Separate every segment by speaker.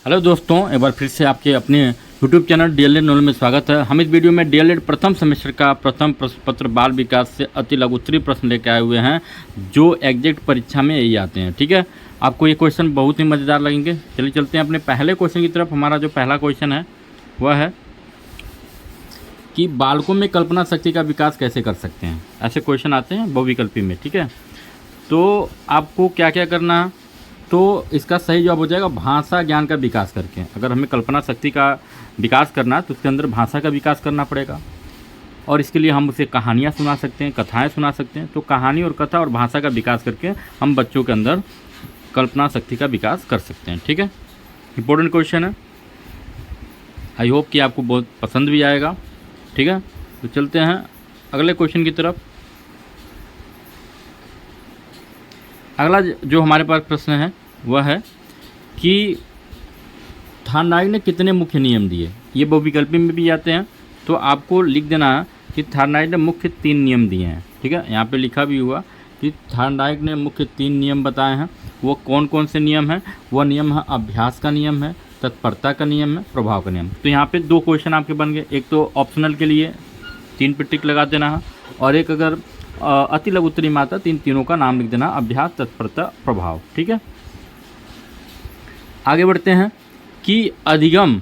Speaker 1: Hello दोस्तों, एक बार फिर से आपके अपने यूट्यूब चैनल डीएलएड नॉलेज में स्वागत है। हम इस वीडियो में डीएलएड प्रथम सेमेस्टर का प्रथम प्रश्न पत्र बाल विकास से अति लघु उत्तरीय प्रश्न लेकर आए हुए हैं, जो एग्जैक्ट परीक्षा में यही आते हैं। ठीक है, आपको ये क्वेश्चन बहुत ही मज़ेदार लगेंगे। चलिए चलते हैं अपने पहले क्वेश्चन की तरफ। हमारा जो पहला क्वेश्चन है वह है कि बालकों में कल्पना शक्ति का विकास कैसे कर सकते हैं। ऐसे क्वेश्चन आते हैं बहुविकल्पी में। ठीक है, तो आपको क्या क्या करना है, तो इसका सही जवाब हो जाएगा भाषा ज्ञान का विकास करके। अगर हमें कल्पना शक्ति का विकास करना है तो उसके अंदर भाषा का विकास करना पड़ेगा, और इसके लिए हम उसे कहानियाँ सुना सकते हैं, कथाएं सुना सकते हैं। तो कहानी और कथा और भाषा का विकास करके हम बच्चों के अंदर कल्पना शक्ति का विकास कर सकते हैं। ठीक है, इम्पोर्टेंट क्वेश्चन है। आई होप कि आपको बहुत पसंद भी आएगा। ठीक है, तो चलते हैं अगले क्वेश्चन की तरफ। अगला जो हमारे पास प्रश्न है वह है कि थार्नाइक ने कितने मुख्य नियम दिए। ये बहुविकल्पी में भी आते हैं, तो आपको लिख देना है कि थार्नाइक ने मुख्य 3 नियम दिए हैं। ठीक है, यहाँ पे लिखा भी हुआ कि थार्नाइक ने मुख्य 3 नियम बताए हैं। वो कौन कौन से नियम हैं? वह नियम है अभ्यास का नियम है, तत्परता का नियम है, प्रभाव का नियम। तो यहाँ पे 2 क्वेश्चन आपके बन गए। एक तो ऑप्शनल के लिए 3 पे टिक लगा देना है, और एक अगर अति लघु उत्तरीय में आता है तीनों का नाम लिख देना, अभ्यास, तत्परता, प्रभाव। ठीक है, आगे बढ़ते हैं कि अधिगम।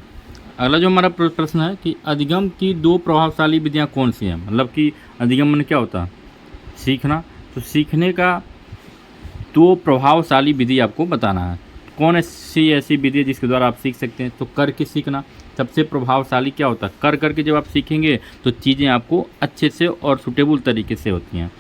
Speaker 1: अगला जो हमारा प्रश्न है कि अधिगम की 2 प्रभावशाली विधियां कौन सी हैं। मतलब कि अधिगम में क्या होता है? सीखना। तो सीखने का 2 प्रभावशाली विधि आपको बताना है। कौन ऐसी विधि है जिसके द्वारा आप सीख सकते हैं? तो करके सीखना सबसे प्रभावशाली क्या होता है? कर करके जब आप सीखेंगे तो चीज़ें आपको अच्छे से और सूटेबल तरीके से होती हैं।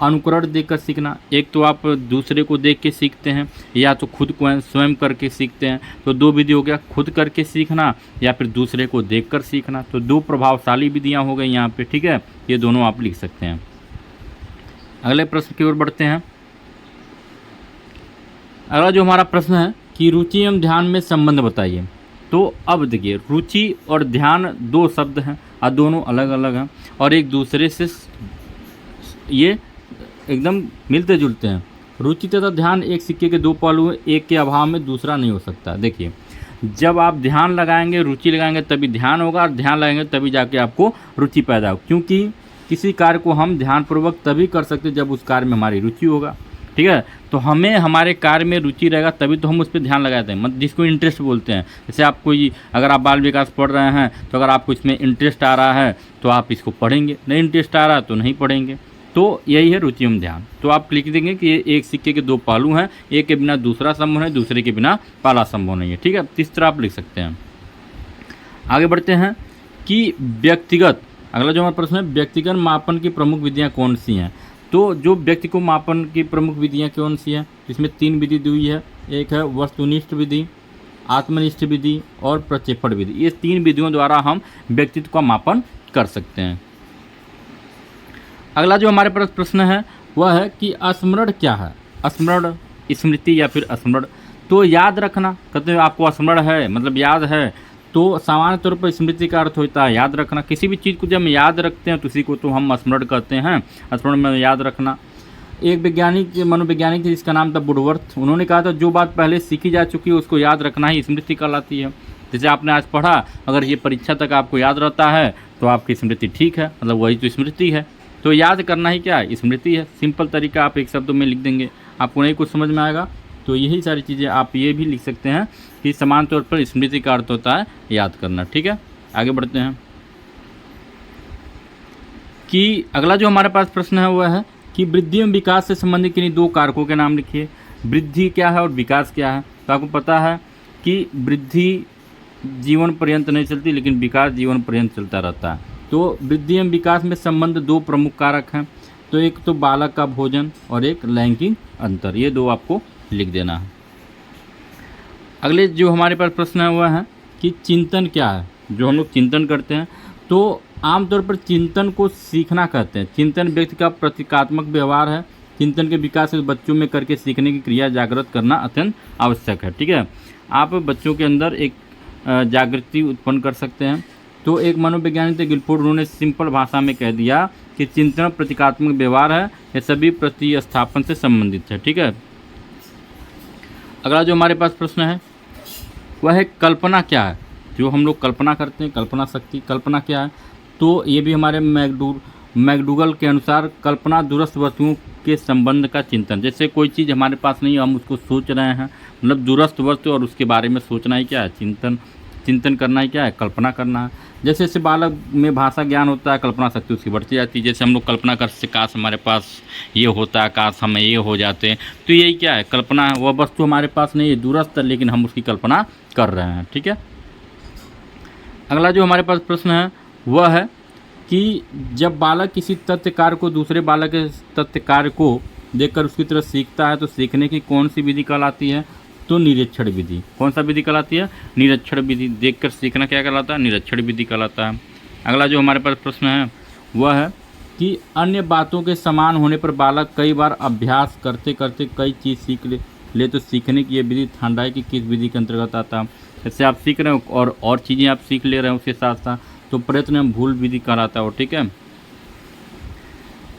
Speaker 1: अनुकरण देखकर सीखना, एक तो आप दूसरे को देख के सीखते हैं, या तो खुद को स्वयं करके सीखते हैं। तो 2 विधि हो गया, खुद करके सीखना या फिर दूसरे को देखकर सीखना। तो 2 प्रभावशाली विधियां हो गई यहाँ पे। ठीक है, ये दोनों आप लिख सकते हैं। अगले प्रश्न की ओर बढ़ते हैं। अगला जो हमारा प्रश्न है कि रुचि एवं ध्यान में संबंध बताइए। तो अब देखिए, रुचि और ध्यान 2 शब्द हैं और दोनों अलग अलग हैं, और एक दूसरे से ये एकदम मिलते जुलते हैं। रुचि तथा ध्यान एक सिक्के के 2 पहलू हैं, एक के अभाव में दूसरा नहीं हो सकता। देखिए, जब आप ध्यान लगाएंगे, रुचि लगाएंगे, तभी ध्यान होगा, और ध्यान लगाएंगे तभी जाके आपको रुचि पैदा हो। क्योंकि किसी कार्य को हम ध्यानपूर्वक तभी कर सकते जब उस कार्य में हमारी रुचि होगा। ठीक है, तो हमें हमारे कार्य में रुचि रहेगा तभी तो हम उस पर ध्यान लगाते हैं। मतलब जिसको इंटरेस्ट बोलते हैं। जैसे आप कोई, अगर आप बाल विकास पढ़ रहे हैं तो अगर आपको इसमें इंटरेस्ट आ रहा है तो आप इसको पढ़ेंगे, नहीं इंटरेस्ट आ रहा है तो नहीं पढ़ेंगे। तो यही है रुचि एवं ध्यान। तो आप लिख देंगे कि ये एक सिक्के के 2 पहलू हैं, एक के बिना दूसरा संभव है, दूसरे के बिना पहला संभव नहीं है। ठीक है, इस तरह आप लिख सकते हैं। आगे बढ़ते हैं कि व्यक्तिगत। अगला जो हमारा प्रश्न है, व्यक्तिगत मापन की प्रमुख विधियां कौन सी हैं। तो जो व्यक्ति को मापन की प्रमुख विधियां कौन सी हैं? इसमें 3 विधि दी हुई है। एक है वस्तुनिष्ठ विधि, आत्मनिष्ठ विधि और प्रक्षेपण विधि। ये 3 विधियों द्वारा हम व्यक्तित्व का मापन कर सकते हैं। अगला जो हमारे पास प्रश्न है वह है कि स्मरण क्या है। स्मरण, स्मृति या फिर स्मरण। तो याद रखना, कहते हैं आपको स्मरण है मतलब याद है। तो सामान्य तौर पर स्मृति का अर्थ होता है याद रखना। किसी भी चीज़ को जब हम याद रखते हैं तो उसी को तो हम स्मरण कहते हैं। स्मरण में याद रखना। एक वैज्ञानिक, मनोवैज्ञानिक थे जिसका नाम था वुडवर्थ, उन्होंने कहा था जो बात पहले सीखी जा चुकी है उसको याद रखना ही स्मृति कहलाती है। जैसे आपने आज पढ़ा, अगर ये परीक्षा तक आपको याद रहता है तो आपकी स्मृति ठीक है, मतलब वही तो स्मृति है। तो याद करना ही क्या है? स्मृति है। सिंपल तरीका आप एक शब्दों में लिख देंगे, आपको नहीं कुछ समझ में आएगा। तो यही सारी चीज़ें आप ये भी लिख सकते हैं कि समान तौर पर स्मृति का अर्थ होता है याद करना। ठीक है, आगे बढ़ते हैं कि अगला जो हमारे पास प्रश्न है वह है कि वृद्धि एवं विकास से संबंधित किन्हीं 2 कारकों के नाम लिखिए। वृद्धि क्या है और विकास क्या है? तो आपको पता है कि वृद्धि जीवन पर्यंत नहीं चलती, लेकिन विकास जीवन पर्यंत चलता रहता है। तो वृद्धि एवं विकास में संबंध 2 प्रमुख कारक हैं। तो एक तो बालक का भोजन और एक लैंगिक अंतर। ये 2 आपको लिख देना है। अगले जो हमारे पास प्रश्न है वह है कि चिंतन क्या है। जो हम लोग चिंतन करते हैं, तो आमतौर पर चिंतन को सीखना कहते हैं। चिंतन व्यक्ति का प्रतीकात्मक व्यवहार है। चिंतन के विकास से बच्चों में करके सीखने की क्रिया जागृत करना अत्यंत आवश्यक है। ठीक है, आप बच्चों के अंदर एक जागृति उत्पन्न कर सकते हैं। तो एक मनोवैज्ञानिक थे गिलफोर्ड, उन्होंने सिंपल भाषा में कह दिया कि चिंतन प्रतीकात्मक व्यवहार है, ये सभी प्रतिस्थापन से संबंधित है। ठीक है, अगला जो हमारे पास प्रश्न है वह है कल्पना क्या है, जो हम लोग कल्पना करते हैं, कल्पना शक्ति, कल्पना क्या है। तो ये भी हमारे मैकडूगल के अनुसार कल्पना दूरस्थ वस्तुओं के संबंध का चिंतन। जैसे कोई चीज़ हमारे पास नहीं है, हम उसको सोच रहे हैं, मतलब दूरस्थ वस्तु और उसके बारे में सोचना ही क्या है, चिंतन करना ही क्या है, कल्पना करना है। जैसे जैसे बालक में भाषा ज्ञान होता है, कल्पना शक्ति उसकी बढ़ती जाती है। जैसे हम लोग कल्पना करते काश हमारे पास ये होता, काश हम ये हो जाते, तो यही क्या है, कल्पना है। वह वस्तु हमारे पास नहीं है, दूरस्थ है, लेकिन हम उसकी कल्पना कर रहे हैं। ठीक है। अगला जो हमारे पास प्रश्न है वह है कि जब बालक किसी तथ्य कार्य को दूसरे बालक के तथ्य कार्य को देखकर उसकी तरह सीखता है तो सीखने की कौन सी विधि कहलाती है? तो निरीक्षण विधि। कौन सा विधि कहलाती है? निरीक्षण विधि। देखकर सीखना क्या कहलाता है? निरीक्षण विधि कहलाता है। अगला जो हमारे पास प्रश्न है वह है कि अन्य बातों के समान होने पर बालक कई बार अभ्यास करते करते कई चीज़ सीख ले तो सीखने की यह विधि थांडाई की किस विधि के अंतर्गत आता है? जैसे आप सीख रहे हो और चीज़ें आप सीख ले रहे हो उसके साथ साथ, तो प्रयत्न भूल विधि कहलाता है। ठीक है।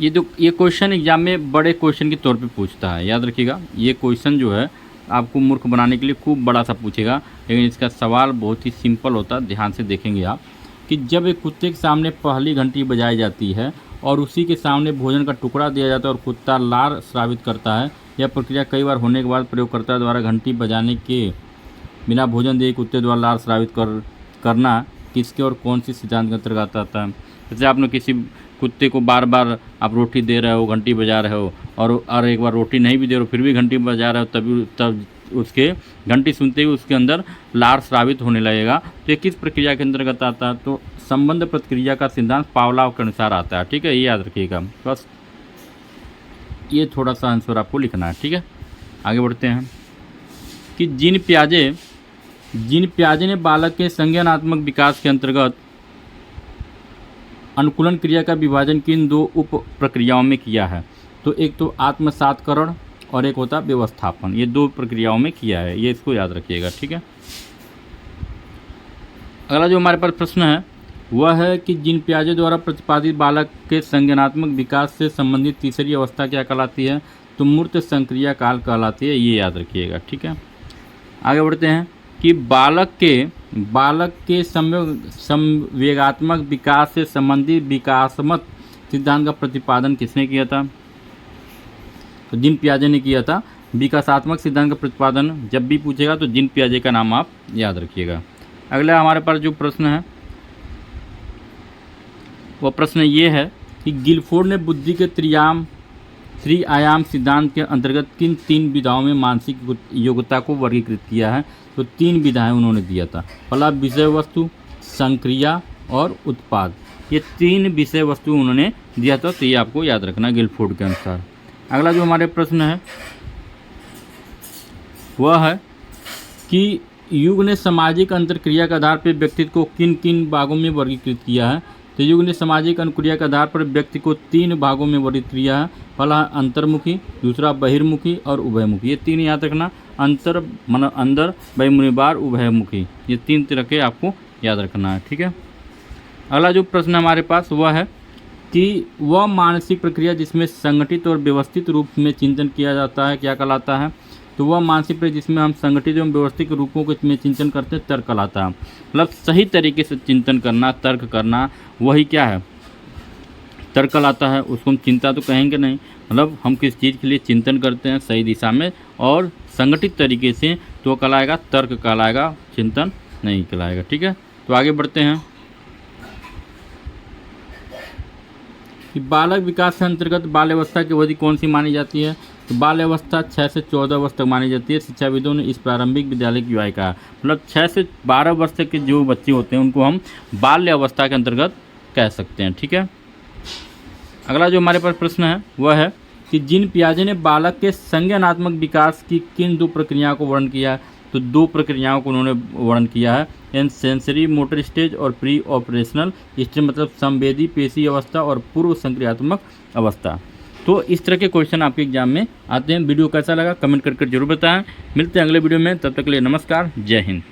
Speaker 1: ये क्वेश्चन एग्जाम में बड़े क्वेश्चन के तौर पे पूछता है, याद रखिएगा। ये क्वेश्चन जो है आपको मूर्ख बनाने के लिए खूब बड़ा सा पूछेगा, लेकिन इसका सवाल बहुत ही सिंपल होता है। ध्यान से देखेंगे आप कि जब एक कुत्ते के सामने पहली घंटी बजाई जाती है और उसी के सामने भोजन का टुकड़ा दिया जाता है और कुत्ता लार स्रावित करता है, यह प्रक्रिया कई बार होने के बाद प्रयोगकर्ता द्वारा घंटी बजाने के बिना भोजन दिए कुत्ते द्वारा लार स्रावित करना किसके और कौन सी सिद्धांत के अंतर्गत आता है? जैसे आपने किसी कुत्ते को बार बार आप रोटी दे रहे हो, घंटी बजा रहे हो, और एक बार रोटी नहीं भी दे रहे हो फिर भी घंटी बजा रहे हो, तब उसके घंटी सुनते ही उसके अंदर लार स्रावित होने लगेगा। तो ये किस प्रक्रिया के अंतर्गत आता है? तो संबंध प्रक्रिया का सिद्धांत पावलोव के अनुसार आता है। ठीक है, ये याद रखिएगा। बस ये थोड़ा सा आंसर आपको लिखना है। ठीक है, आगे बढ़ते हैं कि जीन पियाजे ने बालक के संज्ञानात्मक विकास के अंतर्गत अनुकूलन क्रिया का विभाजन किन दो उप प्रक्रियाओं में किया है? तो एक तो आत्मसात्करण और एक होता व्यवस्थापन। ये दो प्रक्रियाओं में किया है, ये इसको याद रखिएगा। ठीक है। अगला जो हमारे पास प्रश्न है वह है कि जीन पियाजे द्वारा प्रतिपादित बालक के संज्ञानात्मक विकास से संबंधित तीसरी अवस्था क्या कहलाती है? तो मूर्त संक्रिया काल कहलाती है, ये याद रखिएगा। ठीक है, आगे बढ़ते हैं कि बालक के संवेगात्मक विकास से संबंधित विकासमत सिद्धांत का प्रतिपादन किसने किया था? तो जीन पियाजे ने किया था। विकासात्मक सिद्धांत का प्रतिपादन जब भी पूछेगा तो जीन पियाजे का नाम आप याद रखिएगा। अगला हमारे पास जो प्रश्न है वह प्रश्न ये है कि गिलफोर्ड ने बुद्धि के त्रिआयाम सिद्धांत के अंतर्गत किन तीन विधाओं में मानसिक योग्यता को वर्गीकृत किया है? तो तीन विधाएं उन्होंने दिया था। पहला विषय वस्तु, संक्रिया और उत्पाद। ये तीन विषय वस्तु उन्होंने दिया था, तो ये आपको याद रखना गिलफोर्ड के अनुसार। अगला जो हमारे प्रश्न है वह है कि युग ने सामाजिक अंतरक्रिया के आधार पर व्यक्तित्व को किन किन भागों में वर्गीकृत किया है? तो युग ने सामाजिक अनुक्रिया के आधार पर व्यक्ति को तीन भागों में वर्गीकृत किया है। पहला अंतर्मुखी, दूसरा बहिर्मुखी और उभयमुखी। ये तीन याद रखना, अंदर, बहिर्मुखी, उभयमुखी। ये तीन तरह के आपको याद रखना है। ठीक है। अगला जो प्रश्न हमारे पास वह है कि वह मानसिक प्रक्रिया जिसमें संगठित और व्यवस्थित रूप में चिंतन किया जाता है क्या कहलाता है? तो वह मानसिक प्रक्रिया जिसमें हम संगठित एवं व्यवस्थित रूपों को में चिंतन करते हैं तर्क कहलाता है। मतलब सही तरीके से चिंतन करना, तर्क करना, वही क्या है? तर्क कहलाता है। उसको हम चिंता तो कहेंगे नहीं, मतलब हम किस चीज़ के लिए चिंतन करते हैं सही दिशा में और संगठित तरीके से, तो कहलाएगा तर्क कहलाएगा, चिंतन नहीं कहलाएगा। ठीक है, तो आगे बढ़ते हैं कि बालक विकास के अंतर्गत बाल्यावस्था की अवधि कौन सी मानी जाती है? तो बाल्यावस्था 6 से 14 वर्ष तक मानी जाती है। शिक्षाविदों ने इस प्रारंभिक विद्यालय की आयु कहा, मतलब 6 से 12 वर्ष तक के जो बच्चे होते हैं उनको हम बाल्य अवस्था के अंतर्गत कह सकते हैं। ठीक है। अगला जो हमारे पास प्रश्न है वह है कि जीन पियाजे ने बालक के संज्ञानात्मक विकास की किन दो प्रक्रियाओं को वर्णन किया है? तो दो प्रक्रियाओं को उन्होंने वर्णन किया है, सेंसरी मोटर स्टेज और प्री ऑपरेशनल स्टेज, मतलब संवेदी पेशी अवस्था और पूर्व संक्रियात्मक अवस्था। तो इस तरह के क्वेश्चन आपके एग्जाम में आते हैं। वीडियो कैसा लगा कमेंट करके जरूर बताएं। मिलते हैं अगले वीडियो में, तब तक के लिए नमस्कार, जय हिंद।